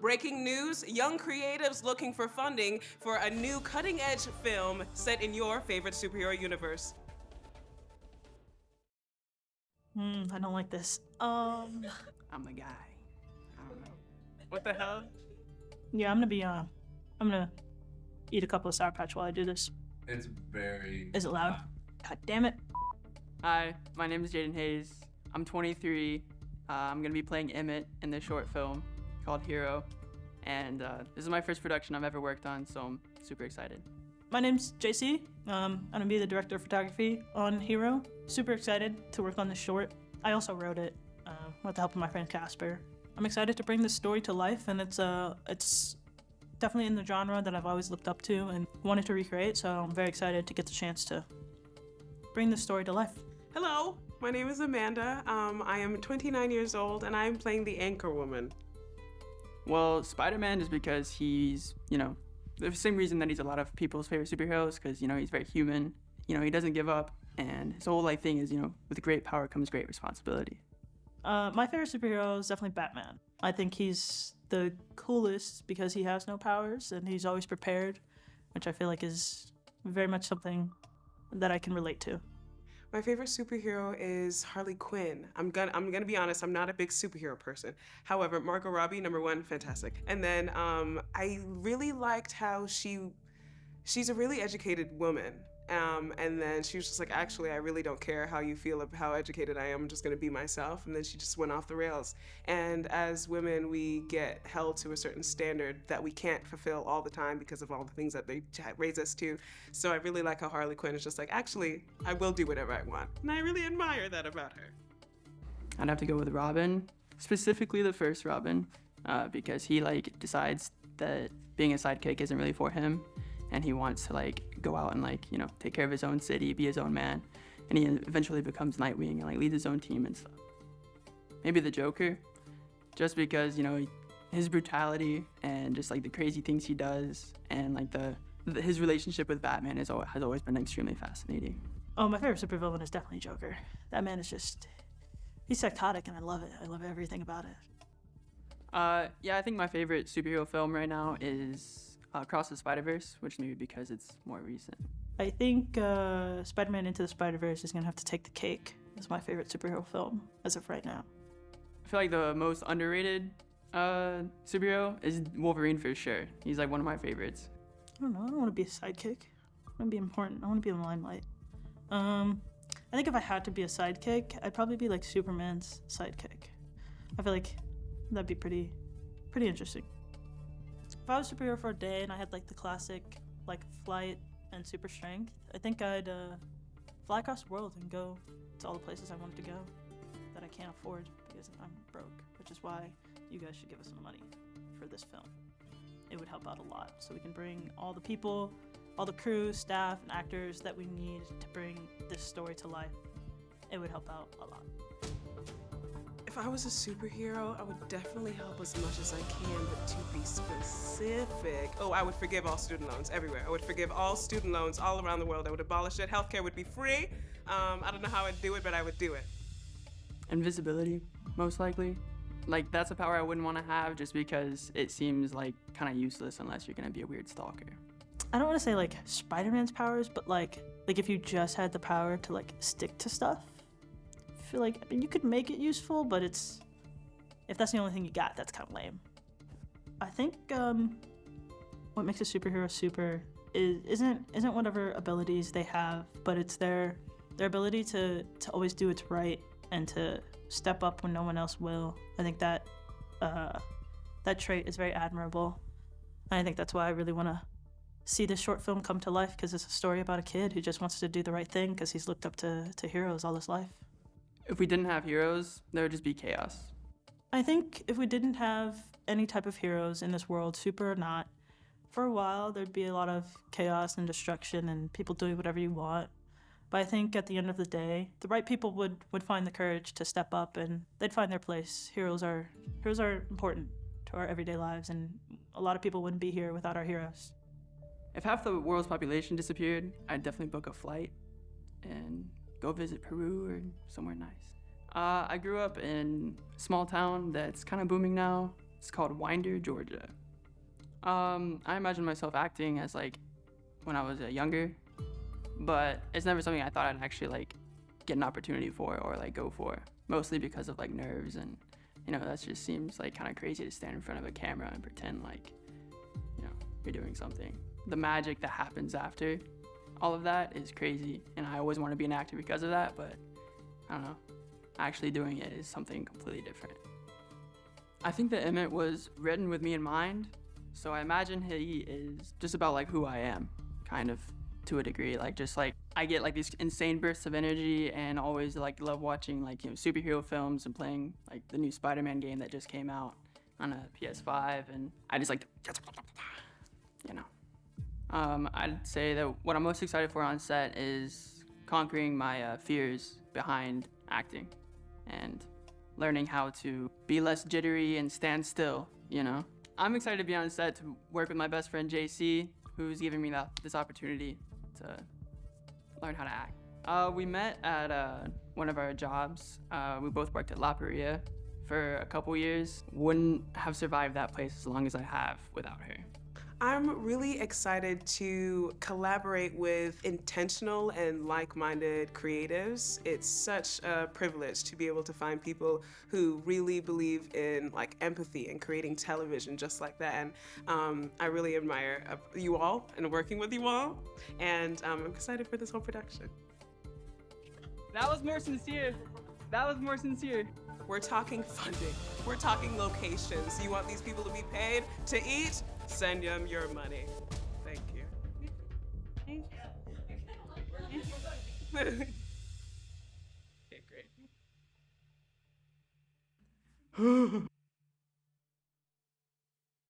Breaking news, young creatives looking for funding for a new cutting-edge film set in your favorite superhero universe. I don't like this. I'm the guy. I don't know. What the hell? Yeah, I'm gonna eat a couple of Sour Patch while I do this. It's very... Is it loud? God damn it. Hi, my name is Jaden Hayes. I'm 23. I'm gonna be playing Emmett in this short film called Hero. And this is my first production I've ever worked on, so I'm super excited. My name's JC. I'm gonna be the director of photography on Hero. Super excited to work on this short. I also wrote it with the help of my friend Casper. I'm excited to bring this story to life, and it's definitely in the genre that I've always looked up to and wanted to recreate, so I'm very excited to get the chance to bring this story to life. Hello, my name is Amanda. I am 29 years old, and I'm playing the Anchor Woman. Well, Spider-Man is because he's, the same reason that he's a lot of people's favorite superheroes, because, he's very human. He doesn't give up, and his whole life thing is, with great power comes great responsibility. My favorite superhero is definitely Batman. I think he's the coolest because he has no powers and he's always prepared, which I feel like is very much something that I can relate to. My favorite superhero is Harley Quinn. I'm gonna be honest, I'm not a big superhero person. However, Margot Robbie, number one, fantastic. And then I really liked how she's a really educated woman. And then she was just like, actually, I really don't care how you feel about how educated I am. I'm just gonna be myself. And then she just went off the rails. And as women, we get held to a certain standard that we can't fulfill all the time because of all the things that they raise us to. So I really like how Harley Quinn is just like, actually, I will do whatever I want. And I really admire that about her. I'd have to go with Robin, specifically the first Robin, because he decides that being a sidekick isn't really for him. And he wants to go out and take care of his own city, be his own man, and he eventually becomes Nightwing and leads his own team and stuff. Maybe the Joker, just because his brutality and just the crazy things he does, and his relationship with Batman has always been extremely fascinating. Oh, my favorite supervillain is definitely Joker. That man is he's psychotic and I love it. I love everything about it. Yeah, I think my favorite superhero film right now is Across the Spider-Verse, which maybe because it's more recent. I think Spider-Man Into the Spider-Verse is gonna have to take the cake as my favorite superhero film as of right now. I feel like the most underrated superhero is Wolverine for sure. He's one of my favorites. I don't know, I don't want to be a sidekick. I want to be important. I want to be in the limelight. I think if I had to be a sidekick, I'd probably be Superman's sidekick. I feel like that'd be pretty interesting. If I was a superhero for a day and I had the classic flight and super strength, I think I'd fly across the world and go to all the places I wanted to go that I can't afford because I'm broke, which is why you guys should give us some money for this film. It would help out a lot so we can bring all the people, all the crew, staff, and actors that we need to bring this story to life. It would help out a lot. If I was a superhero, I would definitely help as much as I can, but to be specific, I would forgive all student loans everywhere. I would forgive all student loans all around the world. I would abolish it. Healthcare would be free. I don't know how I'd do it, but I would do it. Invisibility, most likely. That's a power I wouldn't want to have just because it seems kind of useless unless you're gonna be a weird stalker. I don't want to say Spider-Man's powers, but if you just had the power to stick to stuff. I feel you could make it useful, but if that's the only thing you got, that's kind of lame. I think what makes a superhero super isn't whatever abilities they have, but it's their ability to always do what's right and to step up when no one else will. I think that trait is very admirable, and I think that's why I really want to see this short film come to life, because it's a story about a kid who just wants to do the right thing because he's looked up to heroes all his life. If we didn't have heroes, there would just be chaos. I think if we didn't have any type of heroes in this world, super or not, for a while there'd be a lot of chaos and destruction and people doing whatever you want. But I think at the end of the day, the right people would find the courage to step up and they'd find their place. Heroes are important to our everyday lives, and a lot of people wouldn't be here without our heroes. If half the world's population disappeared, I'd definitely book a flight and go visit Peru or somewhere nice. I grew up in a small town that's kind of booming now, It's called Winder, Georgia. I imagine myself acting as like when I was younger, but it's never something I thought I'd actually like get an opportunity for or like go for. Mostly because of like nerves and that just seems like kind of crazy to stand in front of a camera and pretend like you're doing something. The magic that happens after all of that is crazy, and I always want to be an actor because of that, but I don't know. Actually doing it is something completely different. I think that Emmett was written with me in mind, so I imagine he is just about like who I am, kind of, to a degree. Like just like I get like these insane bursts of energy and always like love watching like superhero films and playing like the new Spider-Man game that just came out on a PS5, and I just like to, I'd say that what I'm most excited for on set is conquering my fears behind acting and learning how to be less jittery and stand still, I'm excited to be on set to work with my best friend JC, who's giving me this opportunity to learn how to act. We met at one of our jobs. We both worked at La Paria for a couple years. Wouldn't have survived that place as long as I have without her. I'm really excited to collaborate with intentional and like-minded creatives. It's such a privilege to be able to find people who really believe in like empathy and creating television just like that. And I really admire you all and working with you all. And I'm excited for this whole production. That was more sincere. We're talking funding. We're talking locations. You want these people to be paid to eat? Send them your money. Thank you. Okay, great.